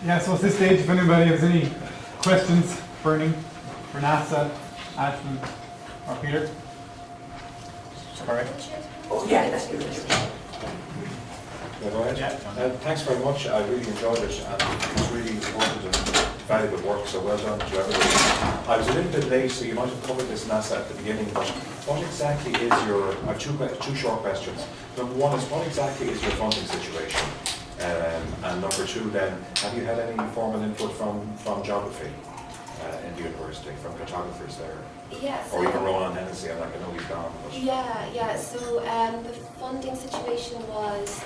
Yeah, so at this stage, if anybody has any questions burning for NASA, Ashton, or Peter? All right. Oh, yeah, that's good. Yeah, go ahead. Yeah. Thanks very much. I really enjoyed it, and it was really important and valuable work, so well done to everybody. I was a little bit late, so you might have covered this, NASA, at the beginning, but what exactly is your, I have two short questions. Number one is, what exactly is your funding situation? And number two then, have you had any formal input from geography in the university, from cartographers there? Yes. Or even Ronan Hennessy, I know he's gone. But Yeah. So the funding situation was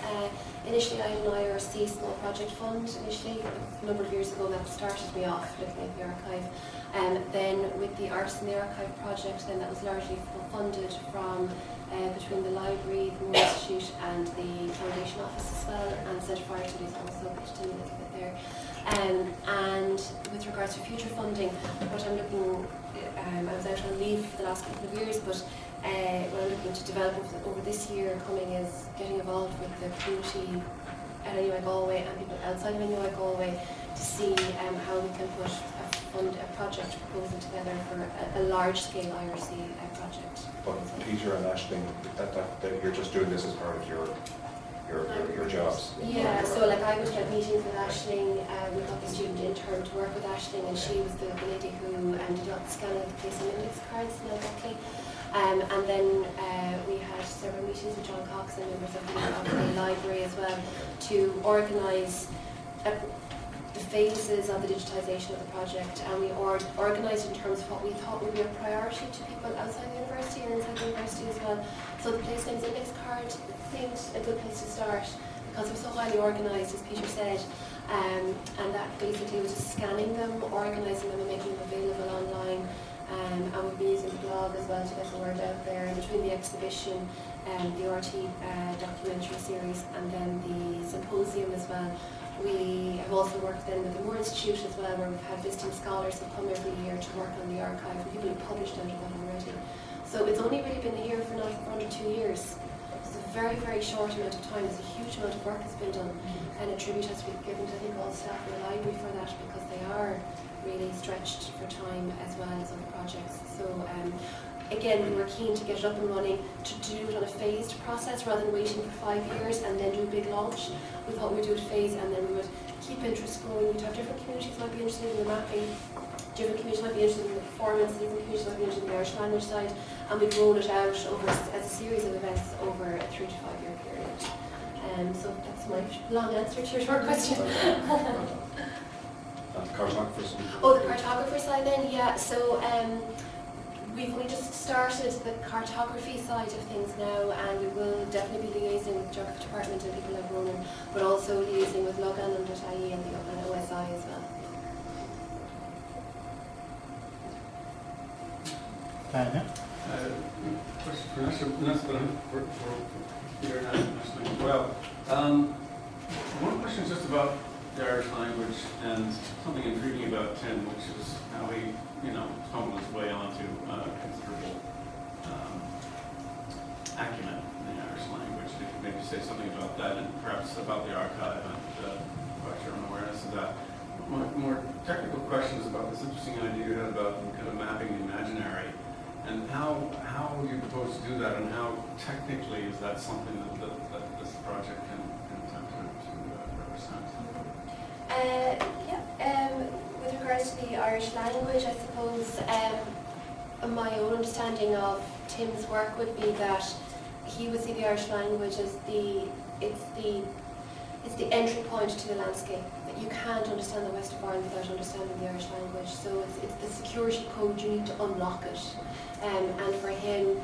initially I had an IRC small project fund initially a number of years ago. That started me off looking at the archive. Then with the Arts in the Archive project, then that was largely funded from between the library, the Moore Institute and the Foundation Office as well, and Centre for Art Studies also pitched in a little bit there. And with regards to future funding, what I'm looking, I was out on leave for the last couple of years, but what I'm looking to develop over this year coming is getting involved with the community at NUI Galway and people outside of NUI Galway to see how we can put a project proposal together for a large-scale IRC project. But Peter and Aisling, that you're just doing this as part of your jobs. Yeah, so like I would have meetings with Aisling, we got the student intern to work with Aisling, and she was the lady who did the scanning of the placing index cards in Buckley. And then we had several meetings with John Cox and members of the library as well to organise the phases of the digitisation of the project, and we organised in terms of what we thought would be a priority to people outside the university and inside the university as well. So the place names index card seemed a good place to start because it was so highly organised, as Peter said, and that basically was just scanning them, organising them and making them available online. And we've been using the blog as well to get the word out there. And between the exhibition, the RT documentary series, and then the symposium as well, we have also worked then with the Moore Institute as well, where we've had visiting scholars who come every year to work on the archive, and people who published out of that already. So it's only really been here for under 2 years. It's a very, very short amount of time. There's a huge amount of work that's been done, and a tribute has to be given to, I think, all staff in the library for that, because they are really stretched for time as well as other projects. So again, we were keen to get it up and running, to do it on a phased process rather than waiting for 5 years and then do a big launch. We thought we would do it phased, and then we would keep interest growing. We'd have different communities might be interested in the mapping, different communities might be interested in the performance, different communities might be interested in the Irish language side, and we'd roll it out over as a series of events over a 3 to 5 year period. So that's my long answer to your short question. Cartographers? Oh, the cartographer side then, yeah. So we've only just started the cartography side of things now, and we will definitely be liaising with the Geography Department and people like Ronan, but also liaising with Logan.ie and the OSI as well. Tanya? Question for Vanessa, but for Peter and Aisling as well. One question is just about the Irish language and something intriguing about Tim, which is how he, stumbled his way onto considerable acumen in the Irish language. If you could maybe say something about that, and perhaps about the archive and about your own awareness of that. My more technical question is about this interesting idea you had about kind of mapping the imaginary, and how you propose to do that, and how technically is that something that this project can attempt to represent? With regards to the Irish language, I suppose my own understanding of Tim's work would be that he would see the Irish language as the entry point to the landscape. That you can't understand the West of Ireland without understanding the Irish language. So it's the security code, you need to unlock it. And for him,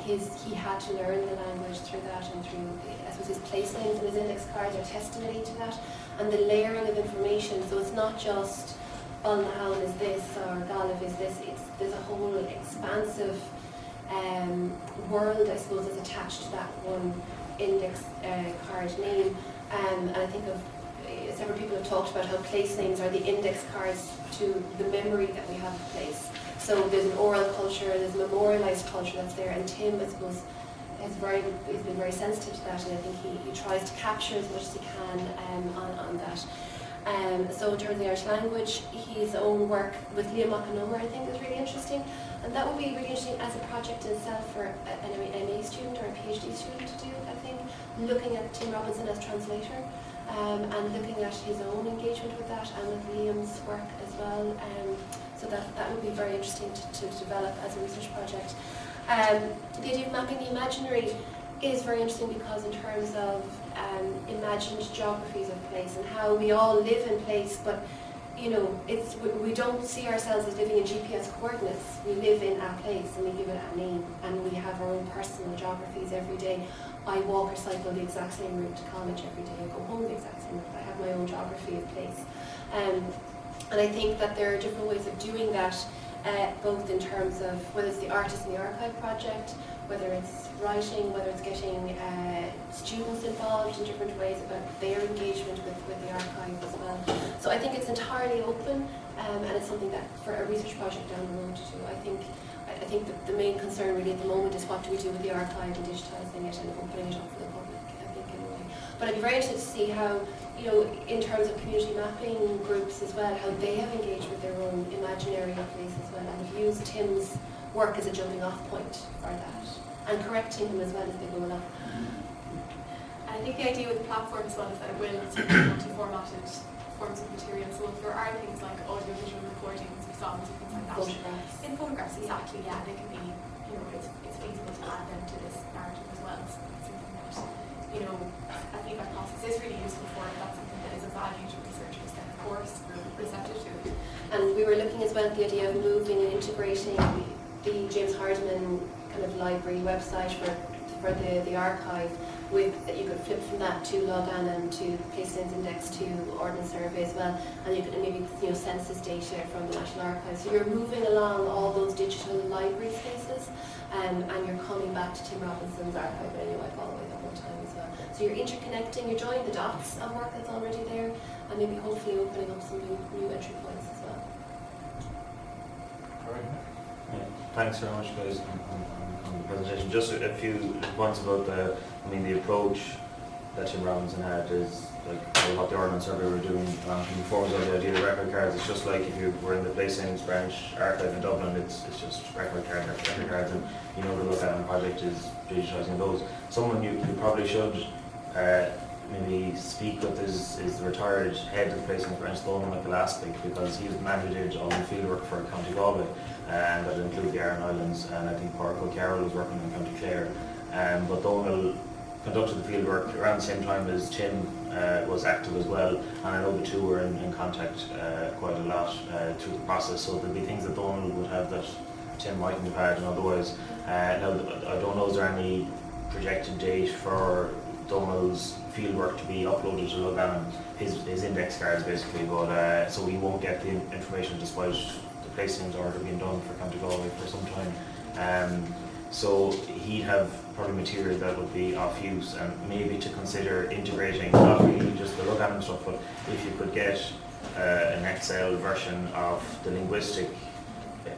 he had to learn the language through that, and through, I suppose, his place names and his index cards are testimony to that, and the layering of information. So it's not just Ulnahown is this or Gallup is this. There's a whole expansive world, I suppose, that's attached to that one index card name. And I think of several people have talked about how place names are the index cards to the memory that we have of place. So there's an oral culture, there's a memorialised culture that's there, and Tim, I suppose, has been very sensitive to that, and I think he tries to capture as much as he can on that. So in terms of the Irish language, his own work with Liam Macanoma, I think, is really interesting. And that would be really interesting as a project in itself for an MA student or a PhD student to do, I think, looking at Tim Robinson as translator and looking at his own engagement with that and with Liam's work as well. So that would be very interesting to develop as a research project. The idea of mapping the imaginary is very interesting because in terms of imagined geographies of place and how we all live in place, but you know, we don't see ourselves as living in GPS coordinates. We live in a place and we give it a name, and we have our own personal geographies every day. I walk or cycle the exact same route to college every day. I go home the exact same route. I have my own geography of place. And I think that there are different ways of doing that, both in terms of whether it's the Artist in the Archive project, whether it's writing, whether it's getting students involved in different ways about their engagement with the archive as well. So I think it's entirely open, and it's something that for a research project down the road to do. I think that the main concern really at the moment is what do we do with the archive and digitising it and opening it up for the public, I think, in a way. But I'd be very interested to see how, you know, in terms of community mapping groups as well, how they have engaged with their own imaginary place as well, and have used Tim's work as a jumping off point for that, and correcting him as well as they go along. I think the idea with the platform as well is that it will take multi-formatted forms of material. So if there are things like audio-visual recordings of songs and things like that. Photographs. In photographs, exactly, yeah, they can be, you know, it's feasible to add them to this narrative as well. So it's something that, you know, a feedback process is really useful for if that's something that is of value to researchers, then of course we're receptive to it. And we were looking as well at the idea of moving and integrating the James Hardiman kind of library website for the archive, with that you could flip from that to Logan and to Placenames Index to Ordnance Survey as well, and you could maybe, you know, census data from the National Archives. So you're moving along all those digital library spaces, and you're coming back to Tim Robinson's archive anyway, all the way that one time as well. So you're interconnecting, you're joining the dots of work that's already there, and maybe hopefully opening up some new entry points as well. All right. Yeah, thanks very much, guys, on the presentation. Just a few points about the approach that Tim Robinson had is like what the Ordnance Survey were doing. He informs of the idea of record cards. It's just like if you were in the Placenames branch archive in Dublin, it's just record cards, and you know the look at project is digitising those. Someone you probably should maybe speak with is the retired head of the Placenames branch, Donal McGillaspie, because he managed all the fieldwork for County Galway, and that include the Aran Islands, and I think Pádraig Carroll was working in County Clare. But Donal conducted the fieldwork around the same time as Tim was active as well, and I know the two were in contact quite a lot through the process, so there'll be things that Donal would have that Tim mightn't have had, and otherwise, now I don't know, is there any projected date for Donal's fieldwork to be uploaded to Logan, his index cards basically, but so we won't get the information despite the placings order being done for County Galway for some time. So he'd have probably material that would be off use, and maybe to consider integrating not really just the Logan and stuff, but if you could get an Excel version of the linguistic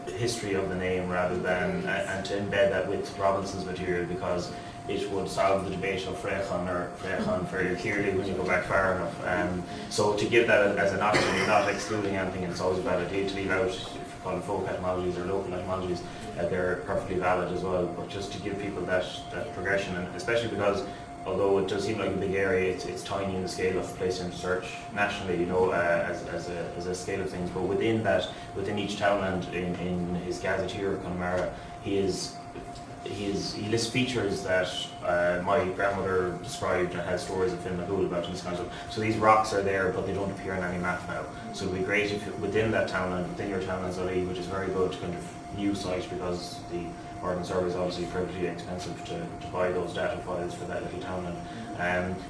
history of the name rather than and to embed that with Robinson's material, because it would solve the debate of Frechan or Frechan very clearly when you go back far enough. So to give that as an option, not excluding anything, it's always a bad idea to leave out, if you call it folk etymologies or local etymologies, they're perfectly valid as well, but just to give people that progression, and especially because although it does seem like a big area, it's tiny in the scale of Placenames research nationally, you know, as a scale of things, but within that, within each townland in his gazetteer Connemara, he lists features that my grandmother described and had stories of Finn McCool about and this kind of stuff. So these rocks are there, but they don't appear in any map now. So it would be great if within that townland, within your townland's alley, which is very good kind of new site, because the Ordnance Survey is obviously pretty expensive to buy those data files for that little townland.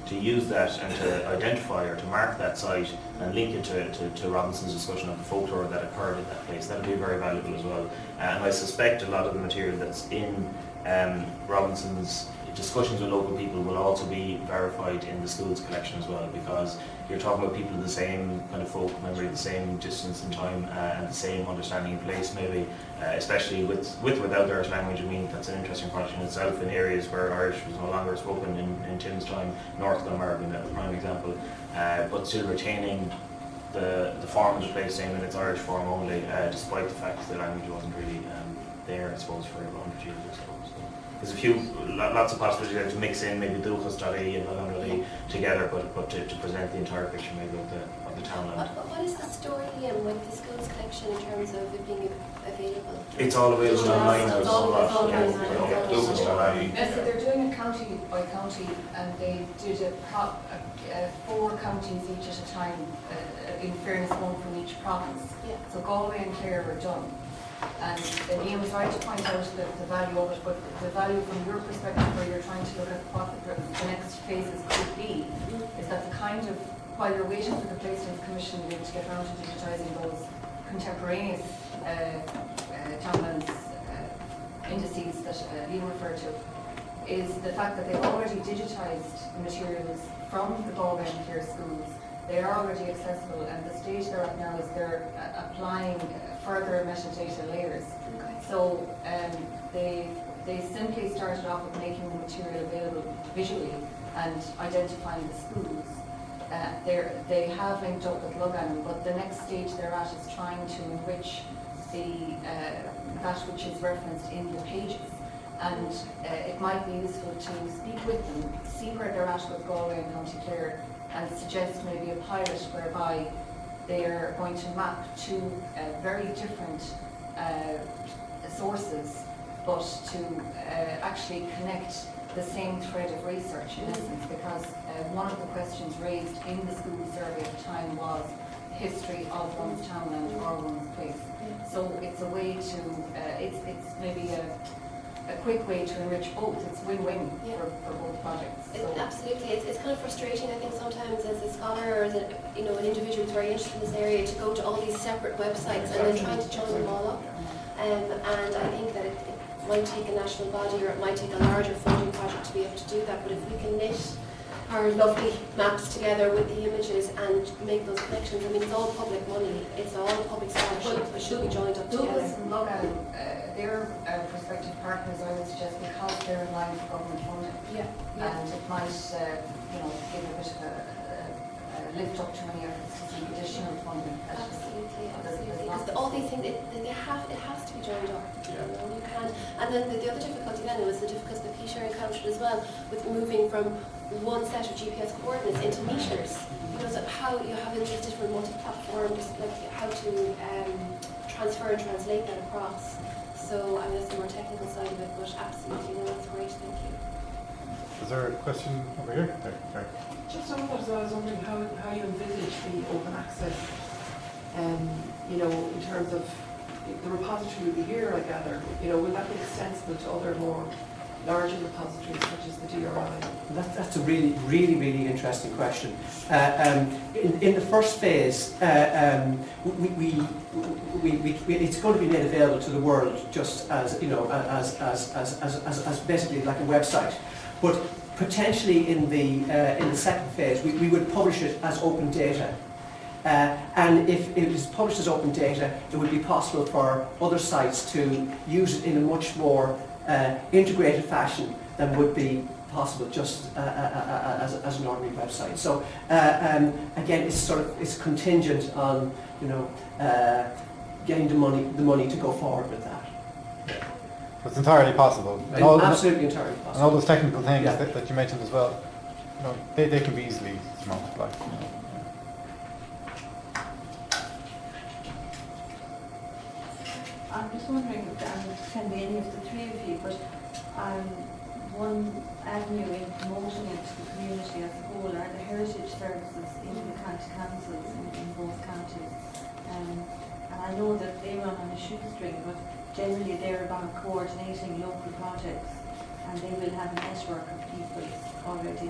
To use that and to identify or to mark that site and link it to Robinson's discussion of the folklore that occurred at that place, that would be very valuable as well. And I suspect a lot of the material that's in Robinson's discussions with local people will also be verified in the school's collection as well, because you're talking about people of the same kind of folk memory, the same distance in time, and the same understanding in place maybe, especially with without the Irish language. I mean, that's an interesting project in itself in areas where Irish was no longer spoken in Tim's time, North Glenmara being a prime example, but still retaining the form was replaced saying that it's Irish form only, despite the fact that the language wasn't really there, I suppose, for 100 years or so. There's a few, lots of possibilities there to mix in maybe Dúchas.ie and Mullingar.ie together, but to present the entire picture maybe of the townland. What is the story with the schools collection in terms of it being available? It's all available online now. It's all online. Dúchas.ie. So they're doing it county by county, and they did 4 counties each at a time, in fairness, one from each province. Yeah. So Galway and Clare were done. And Ian was right to point out the value of it, but the value from your perspective, where you're trying to look at what the next phases could be, is that the kind of, while you're waiting for the Placements Commission to get around to digitising those contemporaneous townlands indices that Ian referred to, is the fact that they've already digitised materials from the Galway and Clare schools. They are already accessible, and the stage they're at now is they're applying further metadata layers. Okay. So they simply started off with making the material available visually and identifying the schools. They have linked up with Lugan, but the next stage they're at is trying to enrich that which is referenced in the pages. And it might be useful to speak with them, see where they're at with Galway and County Clare, and suggest maybe a pilot whereby they're going to map 2 very different sources, but to actually connect the same thread of research in essence, because one of the questions raised in the school survey at the time was the history of one's townland or one's place. So it's a way to, it's maybe a quick way to enrich both. It's win-win for both projects. So Absolutely, it's kind of frustrating, I think, sometimes as a scholar or as an individual who's very interested in this area, to go to all these separate websites and then trying to join them all up. And I think that it might take a national body, or it might take a larger funding project to be able to do that. But if we can knit our lovely maps together with the images and make those connections, I mean, it's all public money, it's all public scholarship, it should be joined up together. Douglas and Lugan, they're prospective partners, I would suggest, because they're in line for government funding. Yeah. And it might, give a bit of a lift up to any efforts to seek additional funding. Absolutely, There's absolutely. lots Because of- all these things, it has to be joined up. You can't. And then the other difficulty then was the difficulty that Peter encountered as well, with moving from one set of GPS coordinates into meters. So how you have these different multi-platform, just like how to transfer and translate that across. So I mean, that's the more technical side of it, but absolutely, no, that's great. Thank you. Is there a question over here? There. Just on that, I was wondering how you envisage the open access, in terms of the repository will be here, I gather. Will that be extensible to other more larger repositories such as the DRI? That's a really interesting question. In the first phase, it's going to be made available to the world just as as basically like a website. But potentially in the second phase, we would publish it as open data. And if it is published as open data, it would be possible for other sites to use it in a much more integrated fashion than would be possible just as an ordinary website. So again, it's contingent on getting the money to go forward with that. It's entirely possible. Absolutely entirely possible. And all those technical things Yeah. that you mentioned as well, they can be easily multiplied. I'm just wondering, and it can be any of the 3 of you, but one avenue in promoting it to the community as a whole are the heritage services in the county councils in both counties. And I know that they run on a shoestring, but generally they're about coordinating local projects, and they will have a network of people already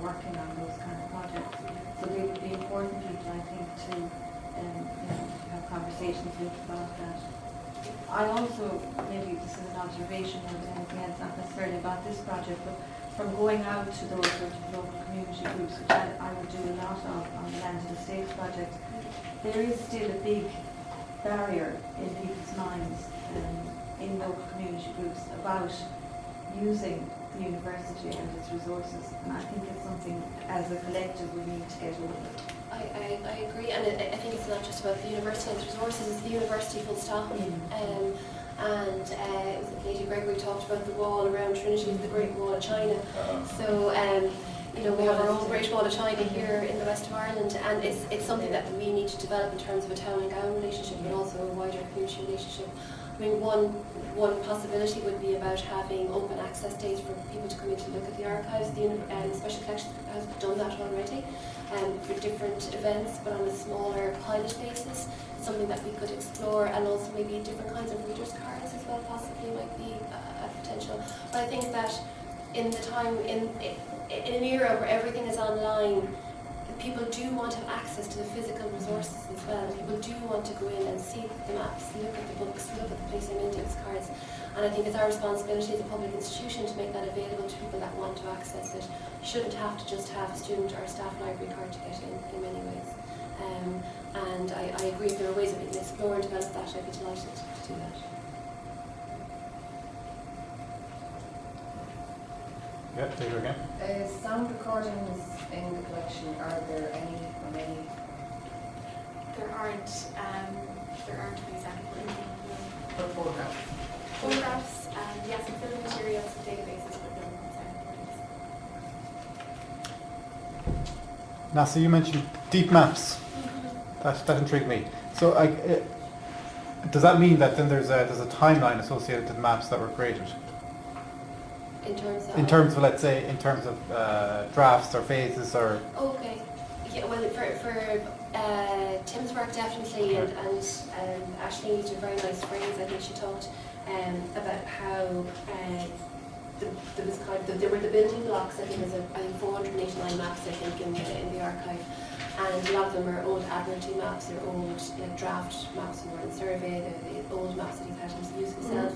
working on those kind of projects. So they would be important people, I think, to have conversations with about that. I also, maybe this is an observation more than anything else, not necessarily about this project, but from going out to those sort of local community groups, which I would do a lot of on the Land and Estates project, there is still a big barrier in people's minds in local community groups about using the university and its resources, and I think it's something as a collective we need to get over. I agree, and I think it's not just about the university and its resources, it's the university full stop. And it was Lady Gregory talked about the wall around Trinity, the Great Wall of China. So, you know, we have our own Great Wall of China here in the west of Ireland, and it's something that we need to develop in terms of a town and gown relationship, but also a wider community relationship. I mean, one possibility would be about having open access days for people to come in to look at the archives. The Special Collections has done that already for different events, but on a smaller pilot basis. Something that we could explore, and also maybe different kinds of readers' cards as well possibly might be a potential. But I think that in the time, in an era where everything is online, people do want to have access to the physical resources as well. People do want to go in and see the maps, look at the books, look at the placing index cards. And I think it's our responsibility as a public institution to make that available to people that want to access it. You shouldn't have to just have a student or a staff library card to get in many ways. And I agree, if there are ways that we can explore and develop that, I'd be delighted to do that. Yeah, take it again. Sound recordings in the collection, are there any or many? There aren't any sound recordings. For photographs? Photographs, yes, and film materials and databases, but no sound recordings. NASA, you mentioned deep maps. That intrigued me. So, does that mean that then there's a timeline associated to the maps that were created? In terms of let's say, in terms of drafts or phases or. Okay. Yeah. Well, for Tim's work definitely, and Aisling used a very nice phrase. I think she talked about how there was there were the building blocks. I think there's 489 maps. I think in the archive. And a lot of them are old Admiralty maps, they're old draft maps from World Survey, the old maps that he's had to use himself,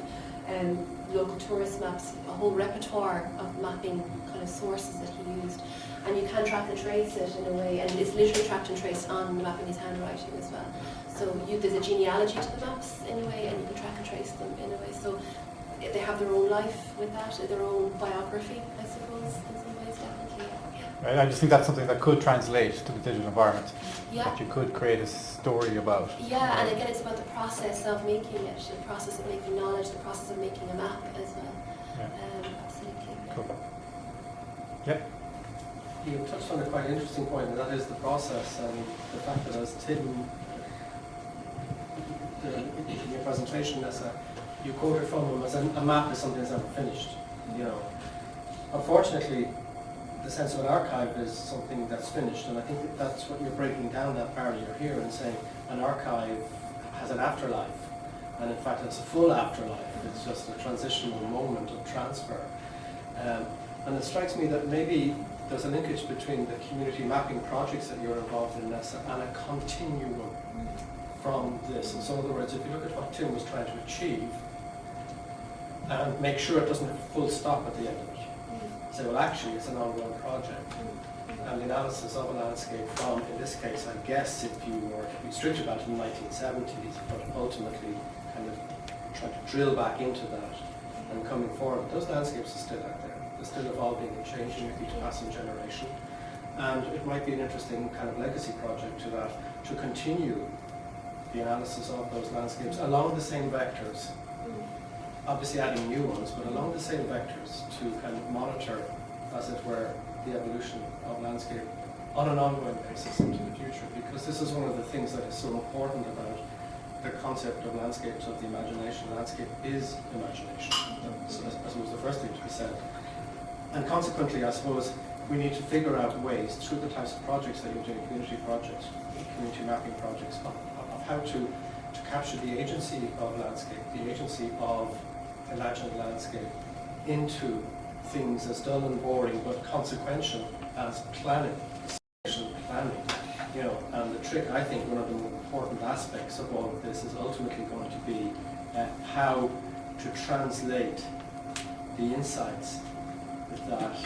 local tourist maps, a whole repertoire of mapping kind of sources that he used. And you can track and trace it in a way, and it's literally tracked and traced on the map in his handwriting as well. So there's a genealogy to the maps in a way, and you can track and trace them in a way. So they have their own life with that, their own biography, I suppose, in some ways, definitely. Right, I just think that's something that could translate to the digital environment. Yeah. That you could create a story about. Yeah, and again, it's about the process of making it, the process of making knowledge, the process of making a map as well. Yeah. Absolutely. Cool. Yep. You touched on a quite interesting point, and that is the process and the fact that as Tim, in your presentation, you quoted from him as a map is something that's never finished. You know, unfortunately, the sense of an archive is something that's finished, and I think that's what you're breaking down that barrier here and saying an archive has an afterlife, and in fact it's a full afterlife. It's just a transitional moment of transfer. And it strikes me that maybe there's a linkage between the community mapping projects that you're involved in, Nessa, and a continuum from this. And so in other words, if you look at what Tim was trying to achieve, and make sure it doesn't have a full stop at the end of it. Say, well, actually, it's an ongoing project. And the analysis of a landscape from, in this case, I guess, if you were to be strict about it in the 1970s, but ultimately kind of trying to drill back into that and coming forward, those landscapes are still out there. They're still evolving and changing with each passing generation. And it might be an interesting kind of legacy project to that, to continue the analysis of those landscapes along the same vectors. Obviously adding new ones, but along the same vectors to kind of monitor, as it were, the evolution of landscape on an ongoing basis into the future. Because this is one of the things that is so important about the concept of landscapes of the imagination. Landscape is imagination. So I suppose the first thing to be said. And consequently, I suppose, we need to figure out ways through the types of projects that you're doing, community projects, community mapping projects, of how to capture the agency of landscape, the agency of imagined landscape into things as dull and boring but consequential as planning, spatial planning. You know, and the trick, I think, one of the more important aspects of all of this is ultimately going to be how to translate the insights that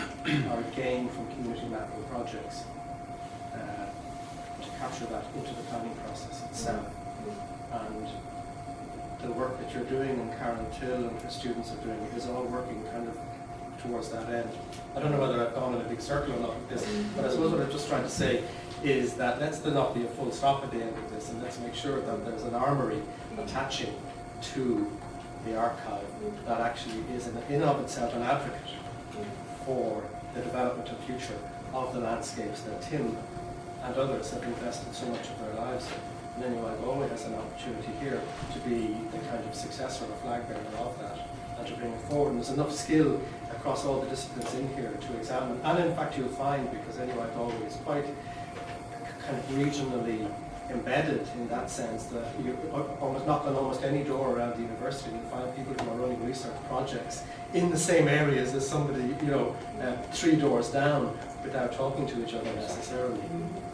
are gained from community mapping projects to capture that into the planning process itself. And the work that you're doing, and Karen Till and her students are doing, is all working kind of towards that end. I don't know whether I've gone in a big circle or not with this, but I suppose what I'm just trying to say is that let's there not be a full stop at the end of this, and let's make sure that there's an armory attaching to the archive that actually is in and of itself an advocate for the development and future of the landscapes that Tim and others have invested so much of their lives in. And anyway, Galway has an opportunity here to be the kind of successor or flag bearer of that and to bring it forward. And there's enough skill across all the disciplines in here to examine. And in fact, you'll find, because anyway, Galway is quite kind of regionally embedded in that sense, that you almost knock on almost any door around the university and you find people who are running research projects in the same areas as somebody, 3 doors down without talking to each other necessarily.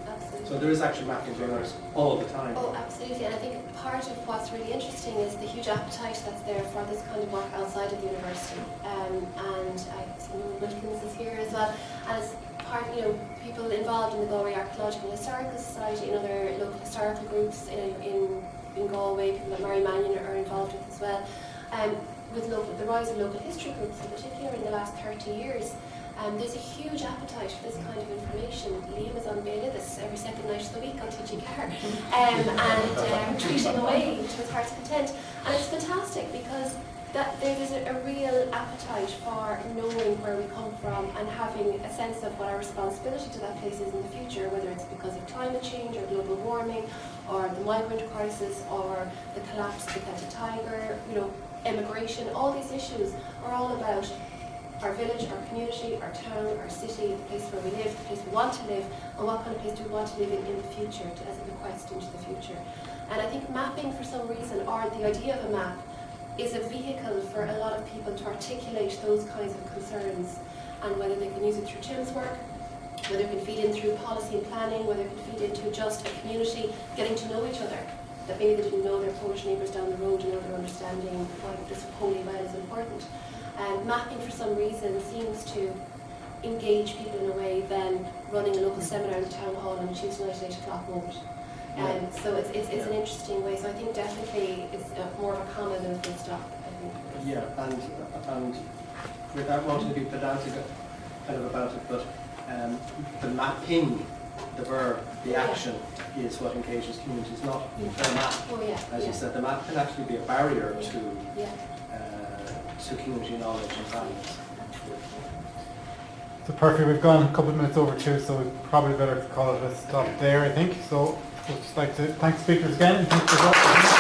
Absolutely. So there is actually mapping going on all the time. Oh, absolutely. And I think part of what's really interesting is the huge appetite that's there for this kind of work outside of the university. And I see Wilkins is here as well. And as part, people involved in the Galway Archaeological and Historical Society and other local historical groups in Galway, people that Mary Mannion are involved with as well. With the rise of local history groups in particular in the last 30 years, there's a huge appetite for this kind of information. Liam is on bail this every second night of the week on TG4 and tweeting away to his heart's content. And it's fantastic because there's a real appetite for knowing where we come from and having a sense of what our responsibility to that place is in the future, whether it's because of climate change or global warming or the migrant crisis or the collapse of the Celtic Tiger, immigration. All these issues are all about our village, our community, our town, our city, the place where we live, the place we want to live, and what kind of place do we want to live in the future as a bequest into the future. And I think mapping for some reason, or the idea of a map, is a vehicle for a lot of people to articulate those kinds of concerns, and whether they can use it through Tim's work, whether it can feed in through policy and planning, whether it can feed into just a community getting to know each other, that maybe they didn't know their Polish neighbours down the road and they're understanding why this holy well is important. Mapping for some reason seems to engage people in a way than running a local seminar in the town hall on Tuesday night at 8 o'clock won't. So it's an interesting way. So I think definitely it's more of a comma than a full stop, I think. Yeah, and without wanting to be pedantic kind of about it, but the mapping, the verb, the action is what engages communities, not the map. Oh, yeah. As you said, the map can actually be a barrier to community knowledge and values. So perfect, we've gone a couple of minutes over 2, so we probably better call it a stop there, I think. So we'd just like to thank speakers again and thanks for watching.